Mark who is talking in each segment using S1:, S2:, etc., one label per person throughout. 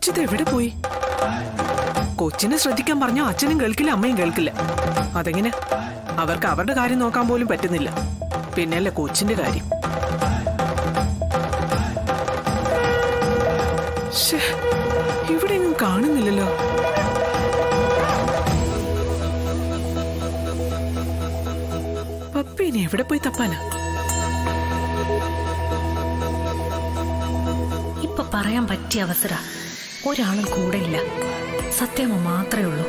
S1: കൊച്ചിത് എവിടെ പോയി? കൊച്ചിനെ ശ്രദ്ധിക്കാൻ പറഞ്ഞോ അച്ഛനും കേൾക്കില്ല അമ്മയും കേൾക്കില്ല. അതെങ്ങനെ? അവർക്ക് അവരുടെ കാര്യം നോക്കാൻ പോലും പറ്റുന്നില്ല, പിന്നല്ലേ കൊച്ചിന്റെ കാര്യം. ഇവിടെയൊന്നും കാണുന്നില്ലല്ലോ. പപ്പീനെ എവിടെ പോയി തപ്പാനാ?
S2: ഇപ്പൊ പറയാൻ പറ്റിയ അവസര. ഒരാളും കൂടെ ഇല്ല, സത്യമ മാത്രമേ ഉള്ളൂ.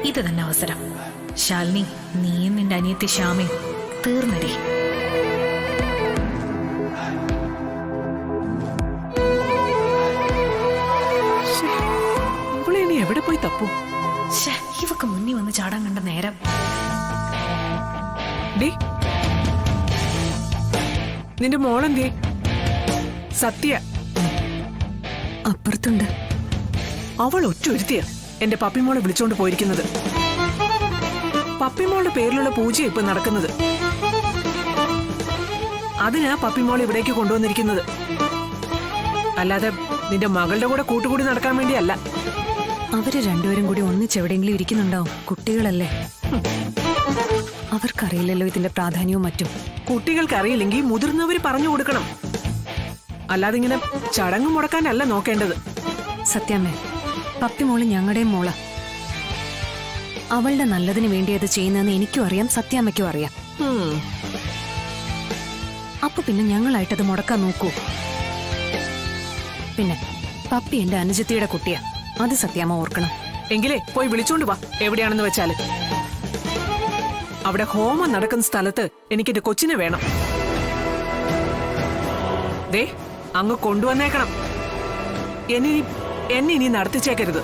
S2: ഇത് തന്നെ അവസരം. ശാലിനി, നീയും നിന്റെ അനിയത്തി ശ്യാമയും തീർന്നടി.
S1: ഇവിടെ ഇനി എവിടെ പോയി തപ്പൂ?
S2: ഇവക്ക് മുന്നിൽ വന്ന് ചാടാൻ കണ്ട നേരം.
S1: നിന്റെ മോളെന്തേ? സത്യ
S3: അപ്പുറത്തുണ്ട്.
S1: അവൾ ഒറ്റൊരുത്തിയ എന്റെ പപ്പിമോളെ വിളിച്ചോണ്ട് പോയിരിക്കുന്നത്. പപ്പിമോളുടെ പേരിലുള്ള പൂജ ഇപ്പൊ നടക്കുന്നത്. അതിനാ പപ്പിമോൾ ഇവിടേക്ക് കൊണ്ടുവന്നിരിക്കുന്നത്, അല്ലാതെ നിന്റെ മകളുടെ കൂടെ കൂട്ടുകൂടി നടക്കാൻ വേണ്ടിയല്ല.
S3: അവര് രണ്ടുപേരും കൂടി ഒന്നിച്ചെവിടെയെങ്കിലും ഇരിക്കുന്നുണ്ടാവും. കുട്ടികളല്ലേ, അവർക്കറിയില്ലല്ലോ ഇതിന്റെ പ്രാധാന്യവും മറ്റും.
S1: കുട്ടികൾക്ക് അറിയില്ലെങ്കിൽ മുതിർന്നവര് പറഞ്ഞു കൊടുക്കണം, അല്ലാതെ ഇങ്ങനെ ചടങ്ങ് മുടക്കാനല്ല നോക്കേണ്ടത്.
S3: സത്യാമ്മേ, പപ്പിമോള് ഞങ്ങളുടെയും മോള. അവളുടെ നല്ലതിന് വേണ്ടി അത് ചെയ്യുന്നതെന്ന് എനിക്കും അറിയാം, സത്യാമ്മയ്ക്കും അറിയാം. അപ്പൊ പിന്നെ ഞങ്ങളായിട്ടത് മുടക്കാൻ നോക്കൂ. പിന്നെ പപ്പി എന്റെ അനുജത്തിയുടെ കുട്ടിയാ, അത് സത്യാമ്മ ഓർക്കണം.
S1: എങ്കിലേ പോയി വിളിച്ചോണ്ട് വാ, എവിടെയാണെന്ന് വെച്ചാല്. അവിടെ ഹോമം നടക്കുന്ന സ്ഥലത്ത് എനിക്ക് എന്റെ കൊച്ചിനെ വേണം. ദേ അങ്ങ് കൊണ്ടുവന്നേക്കണം. എന്നെ ഇനി നടത്തിച്ചേക്കരുത്.